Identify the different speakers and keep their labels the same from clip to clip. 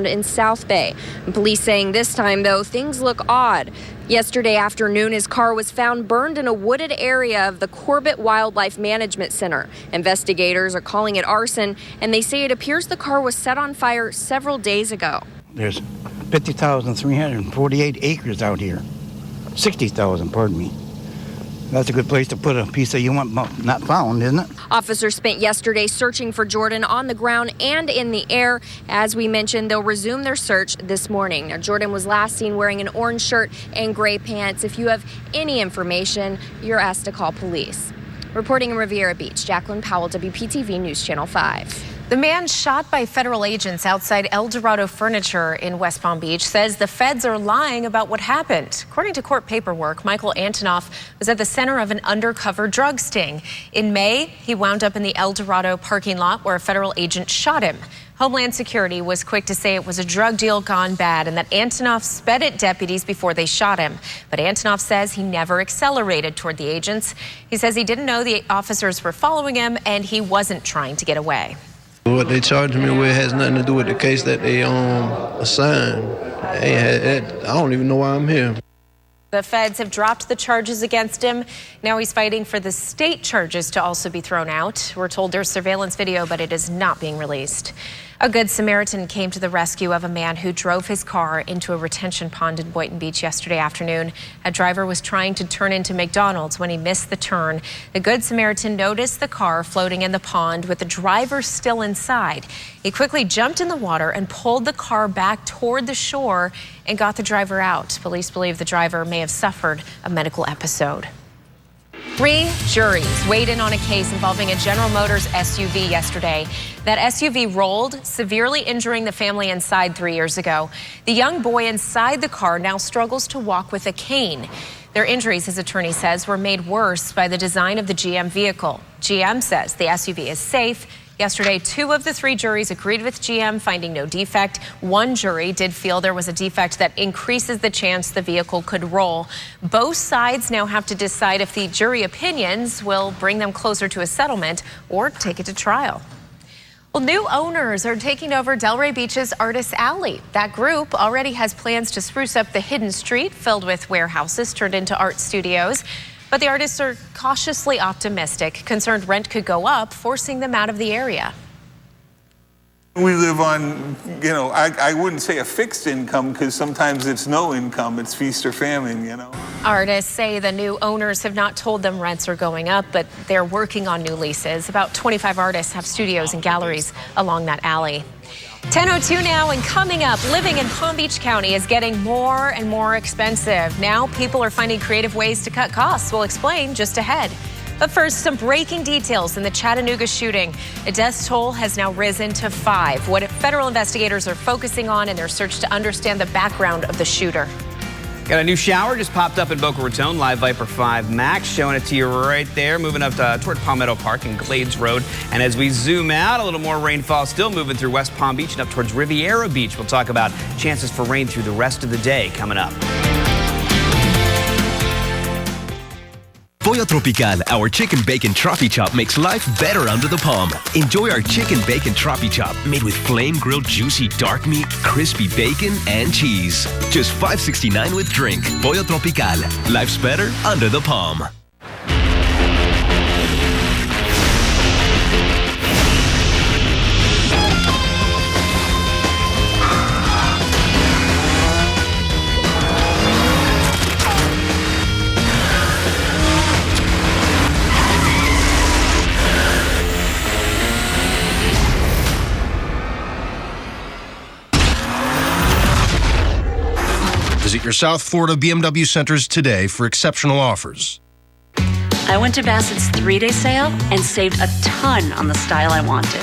Speaker 1: in South Bay. And police saying this time, though, things look odd. Yesterday afternoon, his car was found burned in a wooded area of the Corbett Wildlife Management Center. Investigators are calling it arson, and they say it appears the car was set on fire several days ago.
Speaker 2: There's 50,348 acres out here. 60,000, pardon me. That's a good place to put a piece that you want not found, isn't it?
Speaker 1: Officers spent yesterday searching for Jordan on the ground and in the air. As we mentioned, they'll resume their search this morning. Now, Jordan was last seen wearing an orange shirt and gray pants. If you have any information, you're asked to call police. Reporting in Riviera Beach, Jacqueline Powell, WPTV News Channel 5.
Speaker 3: The man shot by federal agents outside El Dorado Furniture in West Palm Beach says the feds are lying about what happened. According to court paperwork, Michael Antonoff was at the center of an undercover drug sting. In May, he wound up in the El Dorado parking lot where a federal agent shot him. Homeland Security was quick to say it was a drug deal gone bad and that Antonoff sped at deputies before they shot him. But Antonoff says he never accelerated toward the agents. He says he didn't know the officers were following him and he wasn't trying to get away.
Speaker 4: What they charged me with has nothing to do with the case that they assigned. I don't even know why I'm here.
Speaker 3: The feds have dropped the charges against him. Now he's fighting for the state charges to also be thrown out. We're told there's surveillance video, but it is not being released. A Good Samaritan came to the rescue of a man who drove his car into a retention pond in Boynton Beach yesterday afternoon. A driver was trying to turn into McDonald's when he missed the turn. The Good Samaritan noticed the car floating in the pond with the driver still inside. He quickly jumped in the water and pulled the car back toward the shore and got the driver out. Police believe the driver may have suffered a medical episode. 3 juries weighed in on a case involving a General Motors SUV yesterday. That SUV rolled, severely injuring the family inside 3 years ago. The young boy inside the car now struggles to walk with a cane. Their injuries, his attorney says, were made worse by the design of the GM vehicle. GM says the SUV is safe. Yesterday, 2 of the 3 juries agreed with GM, finding no defect. 1 jury did feel there was a defect that increases the chance the vehicle could roll. Both sides now have to decide if the jury opinions will bring them closer to a settlement or take it to trial. Well, new owners are taking over Delray Beach's Artist Alley. That group already has plans to spruce up the hidden street filled with warehouses turned into art studios. But the artists are cautiously optimistic, concerned rent could go up, forcing them out of the area.
Speaker 5: We live on, I wouldn't say a fixed income because sometimes it's no income, it's feast or famine,
Speaker 3: Artists say the new owners have not told them rents are going up, but they're working on new leases. About 25 artists have studios and galleries along that alley. 10:02 now, and coming up, living in Palm Beach County is getting more and more expensive. Now people are finding creative ways to cut costs. We'll explain just ahead. But first, some breaking details in the Chattanooga shooting. The death toll has now risen to 5. What federal investigators are focusing on in their search to understand the background of the shooter.
Speaker 6: Got a new shower just popped up in Boca Raton. Live Viper 5 Max showing it to you right there. Moving up toward Palmetto Park and Glades Road. And as we zoom out, a little more rainfall still moving through West Palm Beach and up towards Riviera Beach. We'll talk about chances for rain through the rest of the day coming up.
Speaker 7: Pollo Tropical, our chicken bacon tropi chop, makes life better under the palm. Enjoy our chicken bacon tropi chop made with flame grilled juicy dark meat, crispy bacon, and cheese. Just $5.69 with drink. Pollo Tropical, life's better under the palm.
Speaker 8: Visit your South Florida BMW centers today for exceptional offers.
Speaker 9: I went to Bassett's 3-day sale and saved a ton on the style I wanted.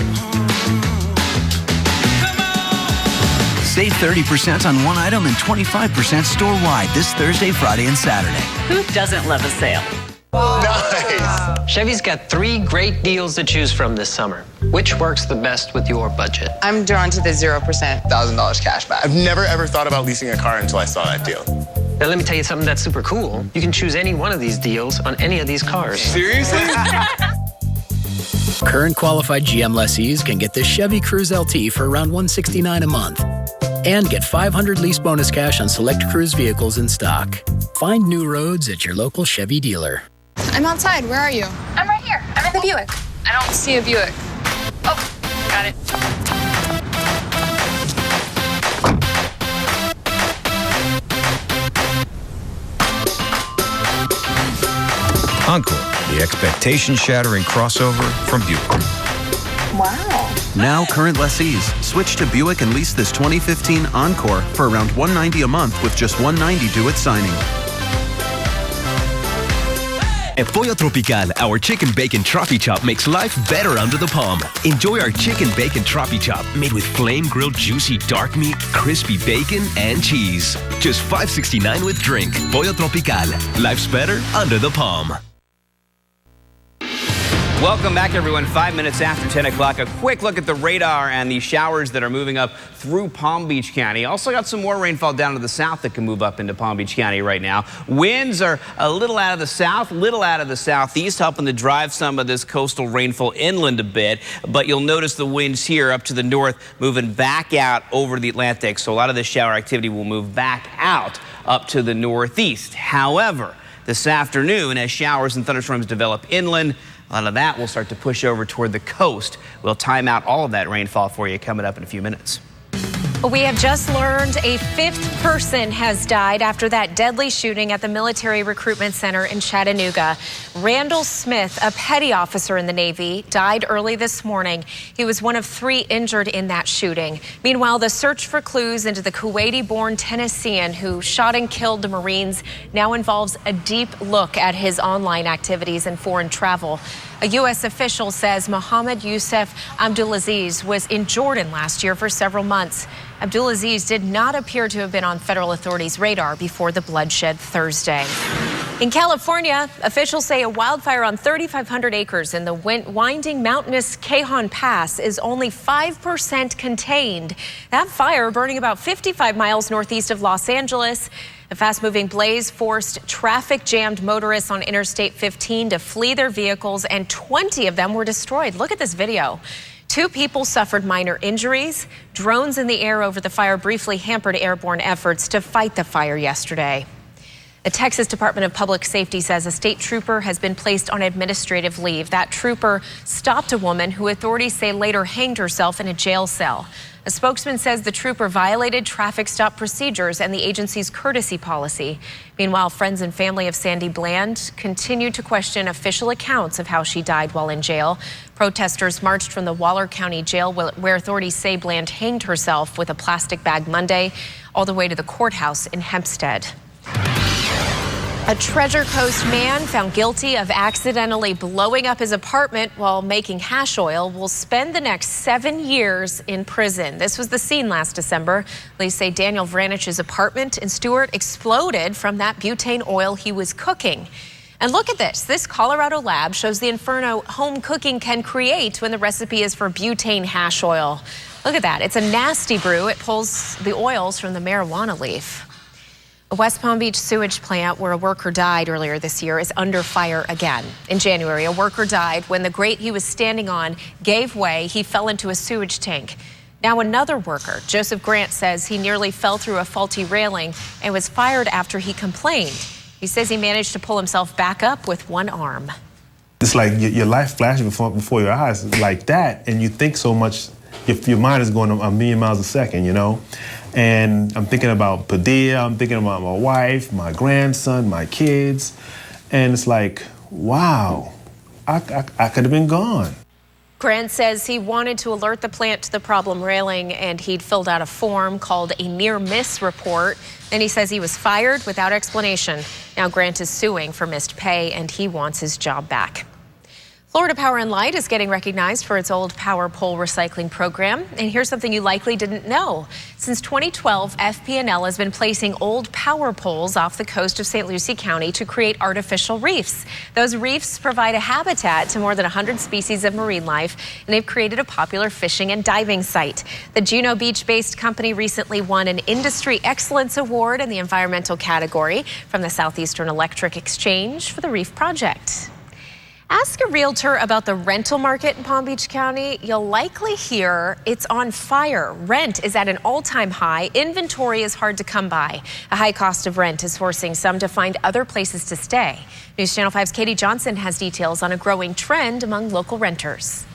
Speaker 10: Save 30% on one item and 25% store-wide this Thursday, Friday, and Saturday.
Speaker 9: Who doesn't love a sale?
Speaker 11: Nice! Chevy's got 3 great deals to choose from this summer. Which works the best with your budget?
Speaker 12: I'm drawn to the 0%.
Speaker 13: $1,000 cash back. I've never ever thought about leasing a car until I saw that deal.
Speaker 11: Now let me tell you something that's super cool. You can choose any one of these deals on any of these cars.
Speaker 13: Seriously?
Speaker 14: Current qualified GM lessees can get this Chevy Cruze LT for around $169 a month.
Speaker 12: and get $500 lease bonus cash on select Cruise vehicles in stock. Find new roads at your local Chevy dealer.
Speaker 14: I'm outside. Where are you?
Speaker 15: I'm right here. I'm in the Buick.
Speaker 14: I don't see a Buick.
Speaker 15: Oh, got it.
Speaker 16: Encore, the expectation-shattering crossover from Buick.
Speaker 17: Wow.
Speaker 10: Now current lessees switch to Buick and lease this 2015 Encore for around $190 a month with just $190 due at signing.
Speaker 7: At Pollo Tropical, our chicken bacon trolley chop makes life better under the palm. Enjoy our chicken bacon trolley chop made with flame-grilled juicy dark meat, crispy bacon, and cheese. Just $5.69 with drink. Pollo Tropical. Life's better under the palm.
Speaker 6: Welcome back, everyone. 5 minutes after 10 o'clock. A quick look at the radar and the showers that are moving up through Palm Beach County. Also got some more rainfall down to the south that can move up into Palm Beach County right now. Winds are a little out of the south, little out of the southeast, helping to drive some of this coastal rainfall inland a bit. But you'll notice the winds here up to the north moving back out over the Atlantic. So a lot of this shower activity will move back out up to the northeast. However, this afternoon, as showers and thunderstorms develop inland, a lot of that will start to push over toward the coast. We'll time out all of that rainfall for you coming up in a few minutes.
Speaker 3: We have just learned a fifth person has died after that deadly shooting at the Military Recruitment Center in Chattanooga. Randall Smith, a petty officer in the Navy, died early this morning. He was one of 3 injured in that shooting. Meanwhile, the search for clues into the Kuwaiti-born Tennessean who shot and killed the Marines now involves a deep look at his online activities and foreign travel. A U.S. official says Mohammed Youssef Abdulaziz was in Jordan last year for several months. Abdulaziz did not appear to have been on federal authorities' radar before the bloodshed Thursday. In California, officials say a wildfire on 3,500 acres in the winding mountainous Cajon Pass is only 5% contained. That fire burning about 55 miles northeast of Los Angeles. The fast-moving blaze forced traffic-jammed motorists on Interstate 15 to flee their vehicles, and 20 of them were destroyed. Look at this video. 2 people suffered minor injuries. Drones in the air over the fire briefly hampered airborne efforts to fight the fire yesterday. The Texas Department of Public Safety says a state trooper has been placed on administrative leave. That trooper stopped a woman who authorities say later hanged herself in a jail cell. A spokesman says the trooper violated traffic stop procedures and the agency's courtesy policy. Meanwhile, friends and family of Sandy Bland continue to question official accounts of how she died while in jail. Protesters marched from the Waller County Jail, where authorities say Bland hanged herself with a plastic bag Monday, all the way to the courthouse in Hempstead. A Treasure Coast man found guilty of accidentally blowing up his apartment while making hash oil will spend the next 7 years in prison. This was the scene last December. Police say Daniel Vranich's apartment in Stewart exploded from that butane oil he was cooking. And look at this. This Colorado lab shows the inferno home cooking can create when the recipe is for butane hash oil. Look at that. It's a nasty brew. It pulls the oils from the marijuana leaf. A West Palm Beach sewage plant where a worker died earlier this year is under fire again. In January, a worker died when the grate he was standing on gave way. He fell into a sewage tank. Now another worker, Joseph Grant, says he nearly fell through a faulty railing and was fired after he complained. He says he managed to pull himself back up with one arm.
Speaker 18: It's like your life flashing before your eyes like that, and you think so much, your mind is going a million miles a second, you know? And I'm thinking about Padilla, I'm thinking about my wife, my grandson, my kids, and it's like, wow, I could have been gone.
Speaker 3: Grant says he wanted to alert the plant to the problem railing, and he'd filled out a form called a near-miss report. Then he says he was fired without explanation. Now Grant is suing for missed pay, and he wants his job back. Florida Power and Light is getting recognized for its old power pole recycling program. And here's something you likely didn't know. Since 2012, FP&L has been placing old power poles off the coast of St. Lucie County to create artificial reefs. Those reefs provide a habitat to more than 100 species of marine life, and they've created a popular fishing and diving site. The Juno Beach-based company recently won an Industry Excellence Award in the environmental category from the Southeastern Electric Exchange for the reef project. Ask a realtor about the rental market in Palm Beach County. You'll likely hear it's on fire. Rent is at an all-time high. Inventory is hard to come by. A high cost of rent is forcing some to find other places to stay. News Channel 5's Katie Johnson has details on a growing trend among local renters.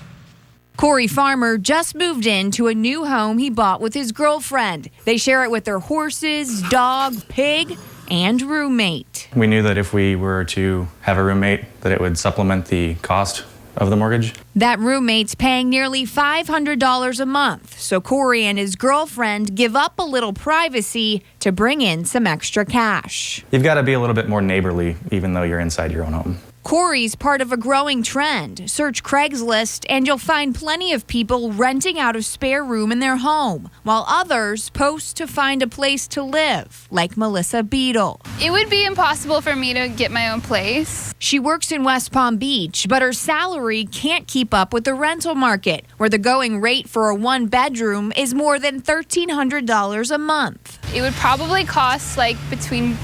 Speaker 19: Corey Farmer just moved into a new home he bought with his girlfriend. They share it with their horses, dog, pig, and roommate.
Speaker 20: We knew that if we were to have a roommate, that it would supplement the cost of the mortgage.
Speaker 19: That roommate's paying nearly $500 a month, so Corey and his girlfriend give up a little privacy to bring in some extra cash.
Speaker 20: You've got to be a little bit more neighborly, even though you're inside your own home.
Speaker 19: Corey's part of a growing trend. Search Craigslist and you'll find plenty of people renting out a spare room in their home, while others post to find a place to live, like Melissa Beadle.
Speaker 14: It would be impossible for me to get my own place.
Speaker 19: She works in West Palm Beach, but her salary can't keep up with the rental market, where the going rate for a one-bedroom is more than $1,300 a month.
Speaker 14: It would probably cost like between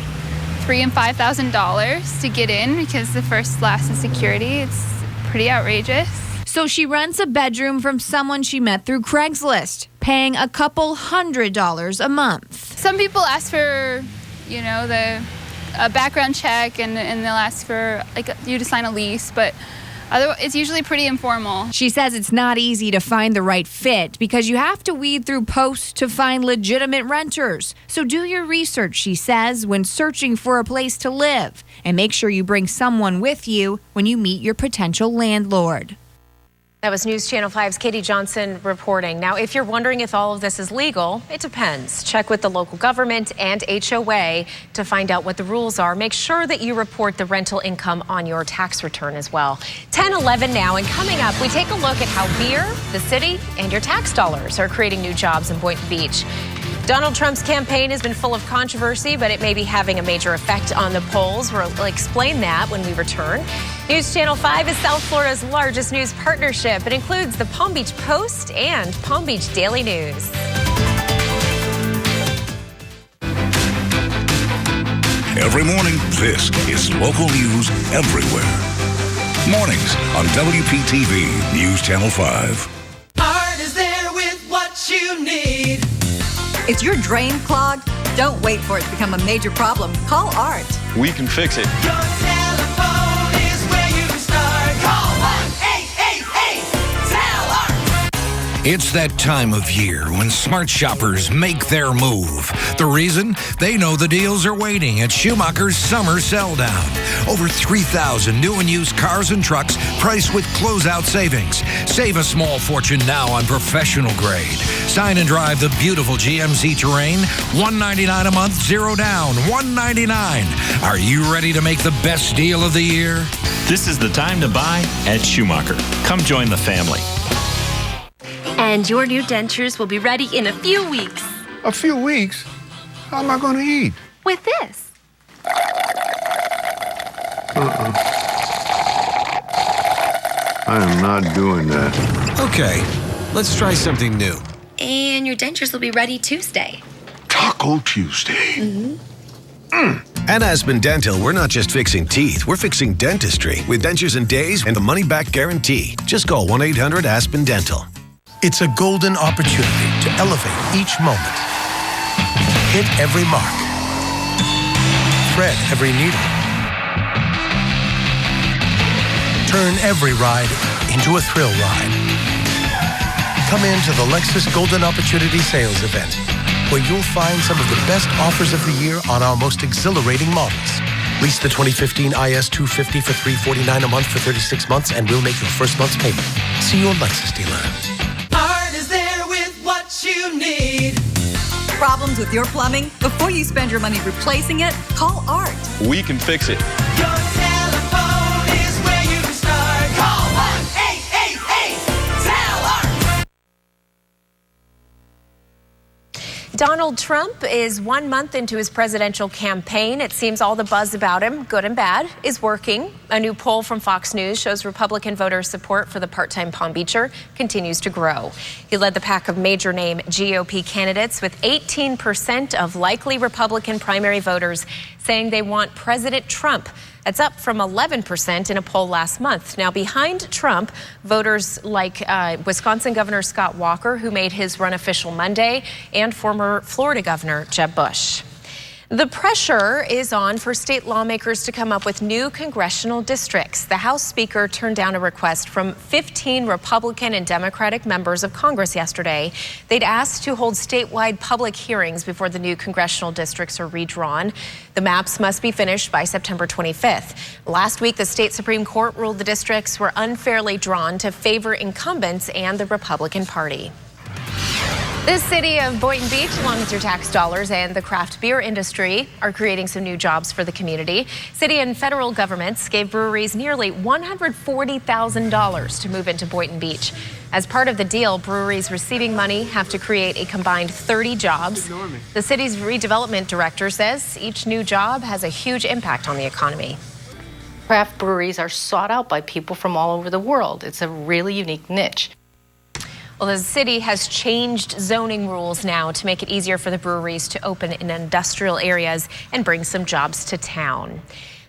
Speaker 14: $3,000 and $5,000 to get in because the first, last, and security, it's pretty outrageous.
Speaker 19: So she rents a bedroom from someone she met through Craigslist, paying a couple $100 a month.
Speaker 14: Some people ask for, a background check and they'll ask for you to sign a lease, but it's usually pretty informal.
Speaker 19: She says it's not easy to find the right fit because you have to weed through posts to find legitimate renters. So do your research, she says, when searching for a place to live. And make sure you bring someone with you when you meet your potential landlord.
Speaker 3: That was News Channel 5's Katie Johnson reporting. Now, if you're wondering if all of this is legal, it depends. Check with the local government and HOA to find out what the rules are. Make sure that you report the rental income on your tax return as well. 10:11 now, and coming up, we take a look at how beer, the city, and your tax dollars are creating new jobs in Boynton Beach. Donald Trump's campaign has been full of controversy, but it may be having a major effect on the polls. We'll explain that when we return. News Channel 5 is South Florida's largest news partnership. It includes the Palm Beach Post and Palm Beach Daily News.
Speaker 21: Every morning, this is local news everywhere. Mornings on WPTV News Channel 5.
Speaker 22: Art is there with what you need.
Speaker 23: Is your drain clogged? Don't wait for it to become a major problem. Call Art.
Speaker 24: We can fix it.
Speaker 22: Your telephone is where you start. Call 1-888-TEL-ART.
Speaker 16: It's that time of year when smart shoppers make their move. The reason? They know the deals are waiting at Schumacher's Summer Sell Down. Over 3,000 new and used cars and trucks priced with closeout savings. Save a small fortune now on professional grade. Sign and drive the beautiful GMC Terrain. $199 a month, zero down. $199. Are you ready to make the best deal of the year?
Speaker 25: This is the time to buy at Schumacher. Come join the family.
Speaker 26: And your new dentures will be ready in a few weeks.
Speaker 27: A few weeks? How am I going to eat?
Speaker 26: With this.
Speaker 27: I am not doing that.
Speaker 16: Okay, let's try something new.
Speaker 26: And your dentures will be ready Tuesday.
Speaker 27: Taco Tuesday.
Speaker 8: At Aspen Dental, we're not just fixing teeth, we're fixing dentistry with dentures in days and the money-back guarantee. Just call 1-800-ASPEN-DENTAL.
Speaker 28: It's a golden opportunity to elevate each moment. Hit every mark. Thread every needle. Turn every ride into a thrill ride. Come into the Lexus Golden Opportunity Sales Event, where you'll find some of the best offers of the year on our most exhilarating models. Lease the 2015 IS 250 for $349 a month for 36 months, and we'll make your first month's payment. See your Lexus dealer.
Speaker 22: Art is there with what you need.
Speaker 23: Problems with your plumbing? Before you spend your money replacing it, call Art.
Speaker 25: We can fix it.
Speaker 22: Your telephone is where you start. Call 1-888-TEL-ART.
Speaker 3: Donald Trump is 1 month into his presidential campaign. It seems all the buzz about him, good and bad, is working. A new poll from Fox News shows Republican voter support for the part-time Palm Beacher continues to grow. He led the pack of major name GOP candidates with 18% of likely Republican primary voters saying they want President Trump That's up from 11% in a poll last month. Now, behind Trump, voters like Wisconsin Governor Scott Walker, who made his run official Monday, and former Florida Governor Jeb Bush. The pressure is on for state lawmakers to come up with new congressional districts. The House Speaker turned down a request from 15 Republican and Democratic members of Congress yesterday. They'd asked to hold statewide public hearings before the new congressional districts are redrawn. The maps must be finished by September 25th. Last week, the state Supreme Court ruled the districts were unfairly drawn to favor incumbents and the Republican Party. The city of Boynton Beach, along with your tax dollars and the craft beer industry, are creating some new jobs for the community. City and federal governments gave breweries nearly $140,000 to move into Boynton Beach. As part of the deal, breweries receiving money have to create a combined 30 jobs. The city's redevelopment director says each new job has a huge impact on the economy.
Speaker 1: Craft breweries are sought out by people from all over the world. It's a really unique niche.
Speaker 3: Well, the city has changed zoning rules now to make it easier for the breweries to open in industrial areas and bring some jobs to town.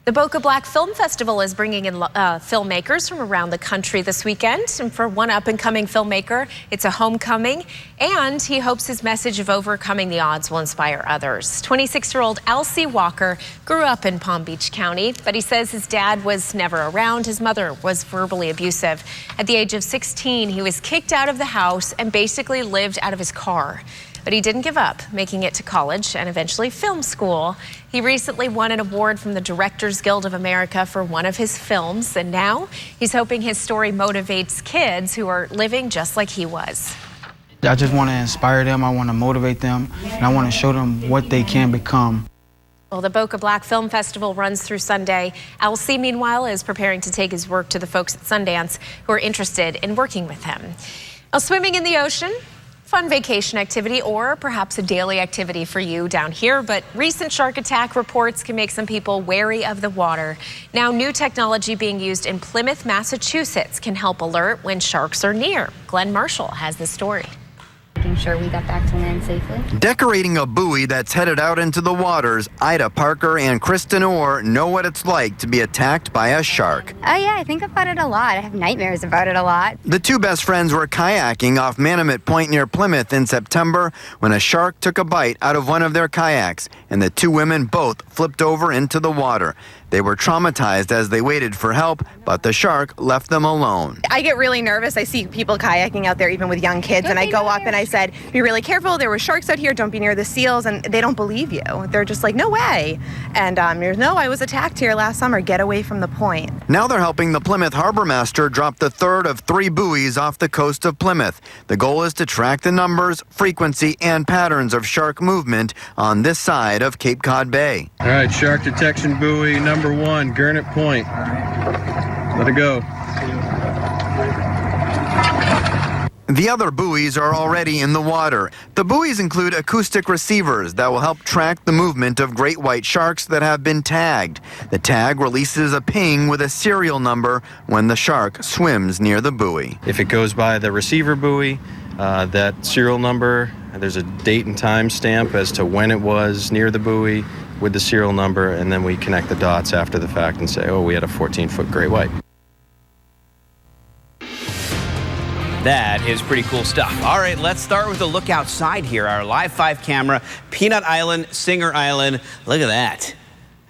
Speaker 3: The Boca Black Film Festival is bringing in filmmakers from around the country this weekend. And for one up-and-coming filmmaker, it's a homecoming, and he hopes his message of overcoming the odds will inspire others. 26-year-old Elsie Walker grew up in Palm Beach County, but he says his dad was never around. His mother was verbally abusive. At the age of 16, he was kicked out of the house and basically lived out of his car. But he didn't give up, making it to college and eventually film school. He recently won an award from the Directors Guild of America for one of his films, and now he's hoping his story motivates kids who are living just like he was.
Speaker 2: I just want to inspire them, I want to motivate them, and I want to show them what they can become.
Speaker 3: Well, the Boca Black Film Festival runs through Sunday. Elsie, meanwhile, is preparing to take his work to the folks at Sundance who are interested in working with him. Now, swimming in the ocean, fun vacation activity or perhaps a daily activity for you down here, but recent shark attack reports can make some people wary of the water. Now, new technology being used in Plymouth, Massachusetts can help alert when sharks are near. Glenn Marshall has the story.
Speaker 4: Making sure we got back to land safely.
Speaker 5: Decorating a buoy that's headed out into the waters, Ida Parker and Kristen Orr know what it's like to be attacked by a shark.
Speaker 4: Oh yeah, I think about it a lot. I have nightmares about it a lot.
Speaker 5: The two best friends were kayaking off Manamet Point near Plymouth in September when a shark took a bite out of one of their kayaks, and the two women both flipped over into the water. They were traumatized as they waited for help, but the shark left them alone.
Speaker 9: I get really nervous. I see people kayaking out there, even with young kids, and I go up and I said, be really careful. There were sharks out here. Don't be near the seals. And they don't believe you. They're just like, no way. And no, I was attacked here last summer. Get away from the point.
Speaker 5: Now they're helping the Plymouth Harbor Master drop the third of 3 buoys off the coast of Plymouth. The goal is to track the numbers, frequency, and patterns of shark movement on this side of Cape Cod Bay.
Speaker 11: All right, shark detection buoy number 1, Gurnet Point. Let it go.
Speaker 5: The other buoys are already in the water. The buoys include acoustic receivers that will help track the movement of great white sharks that have been tagged. The tag releases a ping with a serial number when the shark swims near the buoy.
Speaker 20: If it goes by the receiver buoy, that serial number, there's a date and time stamp as to when it was near the buoy with the serial number, and then we connect the dots after the fact and say, oh, we had a 14-foot great white.
Speaker 6: That is pretty cool stuff. All right, let's start with a look outside here. Our Live 5 camera, Peanut Island, Singer Island. Look at that.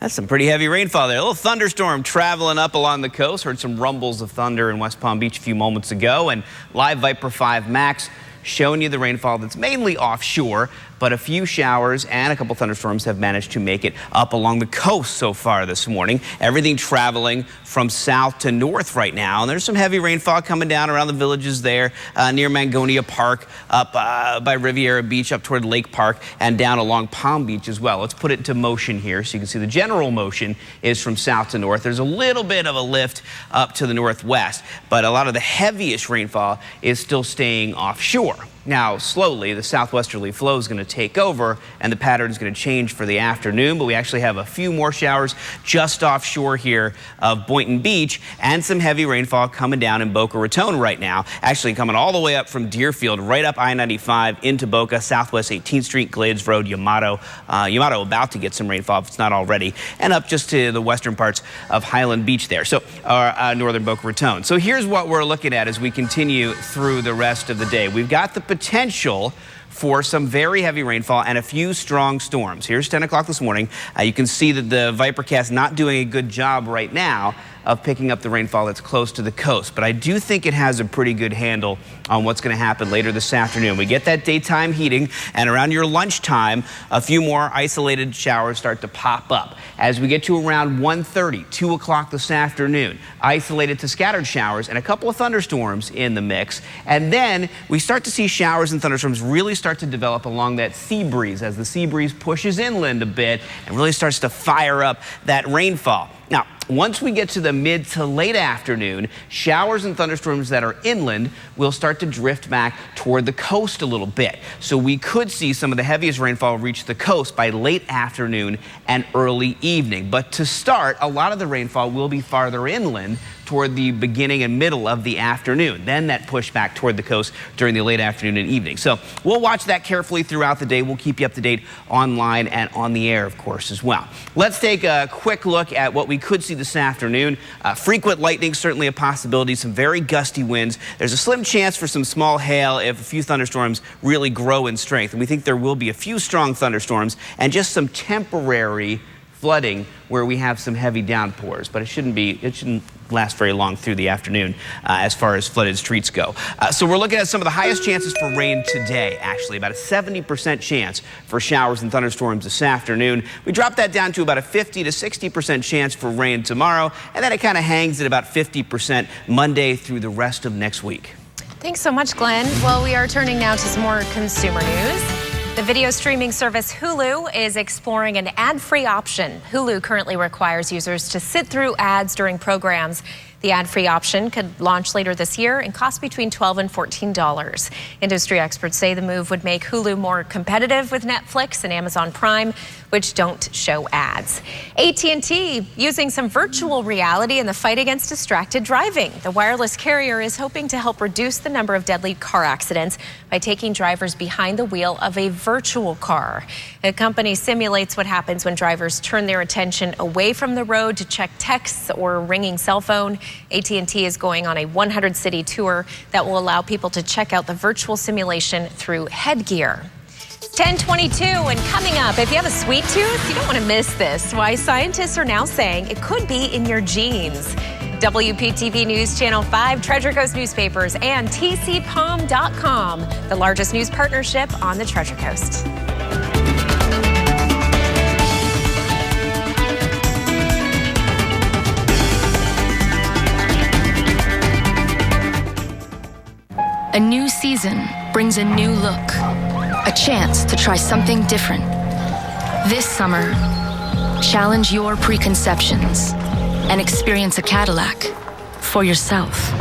Speaker 6: That's some pretty heavy rainfall there. A little thunderstorm traveling up along the coast. Heard some rumbles of thunder in West Palm Beach a few moments ago. And Live Viper 5 Max showing you the rainfall that's mainly offshore, but a few showers and a couple thunderstorms have managed to make it up along the coast so far this morning. Everything traveling from south to north right now. And there's some heavy rainfall coming down around the villages there near Mangonia Park, up by Riviera Beach, up toward Lake Park, and down along Palm Beach as well. Let's put it into motion here so you can see the general motion is from south to north. There's a little bit of a lift up to the northwest, but a lot of the heaviest rainfall is still staying offshore. Now, slowly, the southwesterly flow is going to take over and the pattern is going to change for the afternoon, but we actually have a few more showers just offshore here of Boynton Beach and some heavy rainfall coming down in Boca Raton right now. Actually coming all the way up from Deerfield, right up I-95 into Boca, Southwest 18th Street, Glades Road, Yamato. Yamato about to get some rainfall if it's not already, and up just to the western parts of Highland Beach there, so northern Boca Raton. So here's what we're looking at as we continue through the rest of the day. We've got the potential for some very heavy rainfall and a few strong storms. Here's 10 o'clock this morning. You can see that the Vipercast not doing a good job right now of picking up the rainfall that's close to the coast. But I do think it has a pretty good handle on what's going to happen later this afternoon. We get that daytime heating, and around your lunchtime, a few more isolated showers start to pop up. As we get to around 1:30, 2 o'clock this afternoon, isolated to scattered showers and a couple of thunderstorms in the mix. And then we start to see showers and thunderstorms really start to develop along that sea breeze as the sea breeze pushes inland a bit and really starts to fire up that rainfall. Now, once we get to the mid to late afternoon, showers and thunderstorms that are inland will start to drift back toward the coast a little bit. So we could see some of the heaviest rainfall reach the coast by late afternoon and early evening. But to start, a lot of the rainfall will be farther inland toward the beginning and middle of the afternoon. Then that push back toward the coast during the late afternoon and evening. So we'll watch that carefully throughout the day. We'll keep you up to date online and on the air, of course, as well. Let's take a quick look at what we could see this afternoon. Frequent lightning, certainly a possibility, some very gusty winds. There's a slim chance for some small hail if a few thunderstorms really grow in strength. And we think there will be a few strong thunderstorms and just some temporary flooding where we have some heavy downpours, but it shouldn't last very long through the afternoon as far as flooded streets go. So we're looking at some of the highest chances for rain today, actually, about a 70% chance for showers and thunderstorms this afternoon. We drop that down to about a 50 to 60% chance for rain tomorrow, and then it kind of hangs at about 50% Monday through the rest of next week.
Speaker 3: Thanks so much, Glenn. Well, we are turning now to some more consumer news. The video streaming service Hulu is exploring an ad-free option. Hulu currently requires users to sit through ads during programs. The ad-free option could launch later this year and cost between $12 and $14. Industry experts say the move would make Hulu more competitive with Netflix and Amazon Prime, which don't show ads. AT&T using some virtual reality in the fight against distracted driving. The wireless carrier is hoping to help reduce the number of deadly car accidents by taking drivers behind the wheel of a virtual car. The company simulates what happens when drivers turn their attention away from the road to check texts or ringing cell phone. AT&T is going on a 100-city tour that will allow people to check out the virtual simulation through headgear. 10:22 and coming up, if you have a sweet tooth, you don't want to miss this. Why scientists are now saying it could be in your genes. WPTV News Channel 5, Treasure Coast Newspapers, and TCPalm.com, the largest news partnership on the Treasure Coast.
Speaker 26: A new season brings a new look, a chance to try something different. This summer, challenge your preconceptions and experience a Cadillac for yourself.